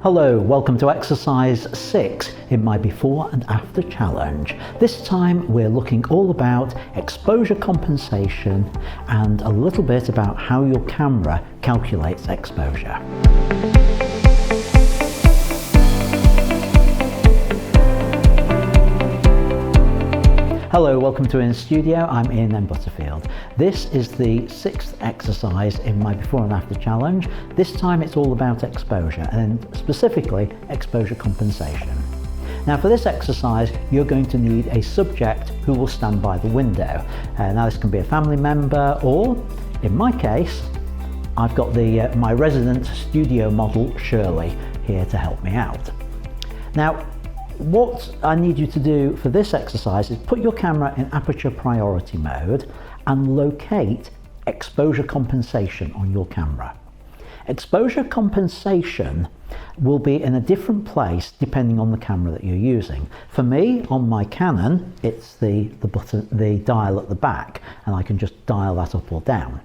Hello, welcome to exercise 6 in my before and after challenge. This time we're looking all about exposure compensation and a little bit about how your camera calculates exposure. Hello, welcome to iansstudio. I'm Ian and Butterfield. This is the 6th exercise in my before and after challenge. This time it's all about exposure and specifically exposure compensation. Now for this exercise you're going to need a subject who will stand by the window. Now this can be a family member, or in my case I've got my resident studio model Shirley here to help me out. Now what I need you to do for this exercise is put your camera in aperture priority mode and locate exposure compensation on your camera. Exposure compensation will be in a different place depending on the camera that you're using. For me, on my Canon, it's the dial at the back, and I can just dial that up or down.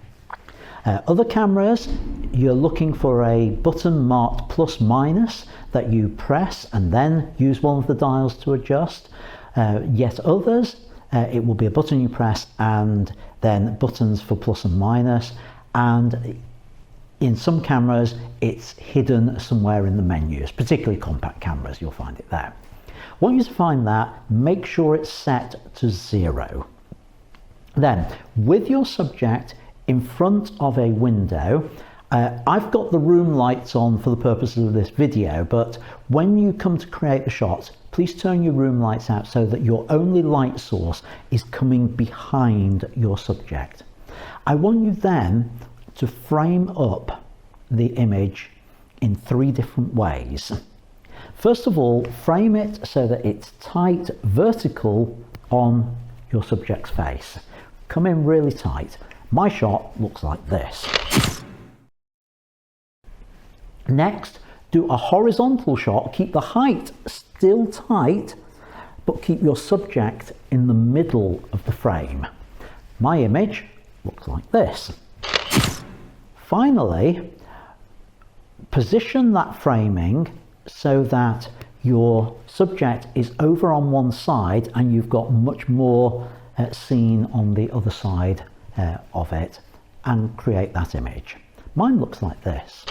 Other cameras, you're looking for a button marked plus minus that you press and then use one of the dials to adjust. Yet others, it will be a button you press and then buttons for plus and minus, and in some cameras it's hidden somewhere in the menus, particularly compact cameras, you'll find it there. Once you find that, make sure it's set to 0. Then, with your subject in front of a window, I've got the room lights on for the purposes of this video, but when you come to create the shot, please turn your room lights out so that your only light source is coming behind your subject. I want you then to frame up the image in 3 different ways. First of all, frame it so that it's tight vertical on your subject's face. Come in really tight. My shot looks like this. Next, do a horizontal shot. Keep the height still tight, but keep your subject in the middle of the frame. My image looks like this. Finally, position that framing so that your subject is over on one side and you've got much more seen on the other side of it, and create that image. Mine looks like this.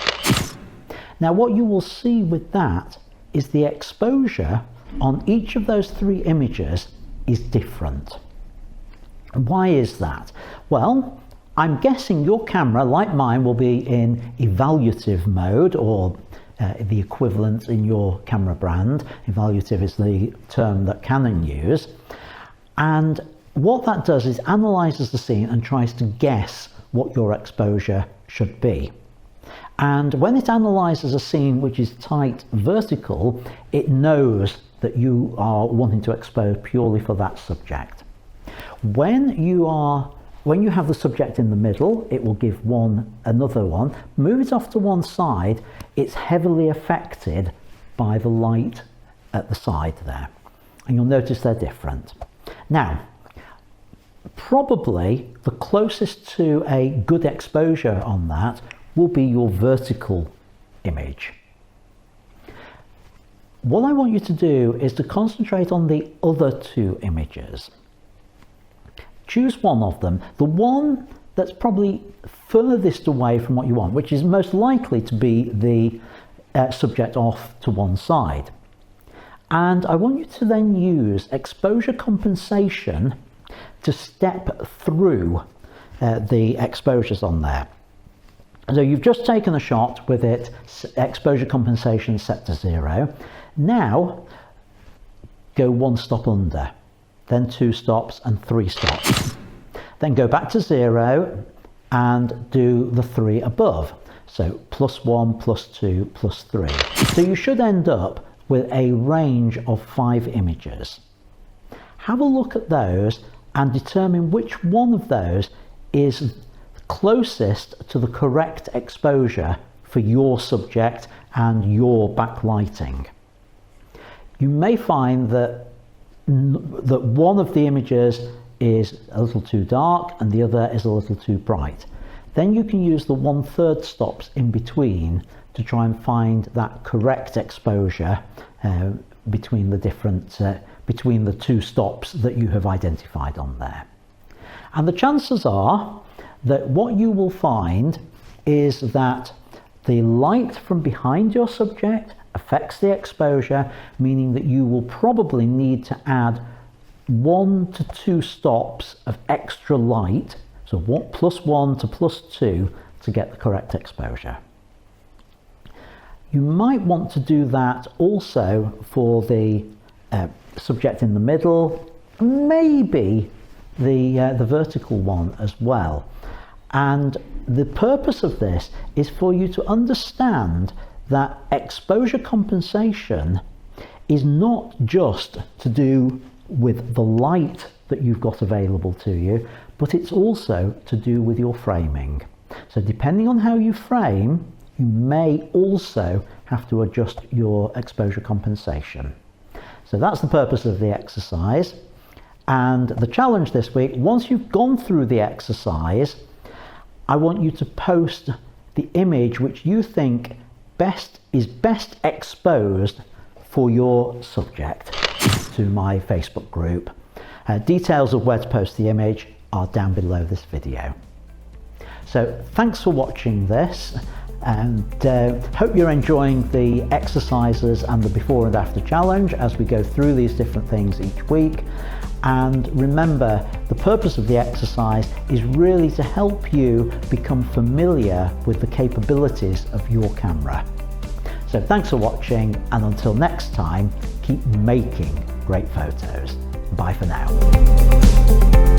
Now what you will see with that is the exposure on each of those 3 images is different. Why is that? Well, I'm guessing your camera, like mine, will be in evaluative mode, or the equivalent in your camera brand. Evaluative is the term that Canon use, and what that does is analyzes the scene and tries to guess what your exposure should be. And when it analyzes a scene which is tight vertical, it knows that you are wanting to expose purely for that subject. When you have the subject in the middle, it will give another one. Move it off to one side, it's heavily affected by the light at the side there. And you'll notice they're different. Now, probably the closest to a good exposure on that will be your vertical image. What I want you to do is to concentrate on the other 2 images. Choose one of them, the one that's probably furthest away from what you want, which is most likely to be the subject off to one side. And I want you to then use exposure compensation to step through the exposures on there. So you've just taken a shot with it, exposure compensation set to 0. Now go 1 stop under, then 2 stops and 3 stops. Then go back to 0 and do the 3 above. So +1, +2, +3. So you should end up with a range of 5 images. Have a look at those and determine which one of those is closest to the correct exposure for your subject and your backlighting. You may find that one of the images is a little too dark and the other is a little too bright. Then you can use the 1/3 stops in between to try and find that correct exposure between the two stops that you have identified on there. And the chances are that what you will find is that the light from behind your subject affects the exposure, meaning that you will probably need to add 1 to 2 stops of extra light, so +1 to +2 to get the correct exposure. You might want to do that also for the subject in the middle, maybe the vertical one as well. And the purpose of this is for you to understand that exposure compensation is not just to do with the light that you've got available to you, but it's also to do with your framing. So depending on how you frame, you may also have to adjust your exposure compensation. So that's the purpose of the exercise. And the challenge this week, once you've gone through the exercise, I want you to post the image which you think is best exposed for your subject to my Facebook group. Details of where to post the image are down below this video. So thanks for watching this, and hope you're enjoying the exercises and the before and after challenge as we go through these different things each week. And remember, the purpose of the exercise is really to help you become familiar with the capabilities of your camera. So thanks for watching, and until next time, keep making great photos. Bye for now.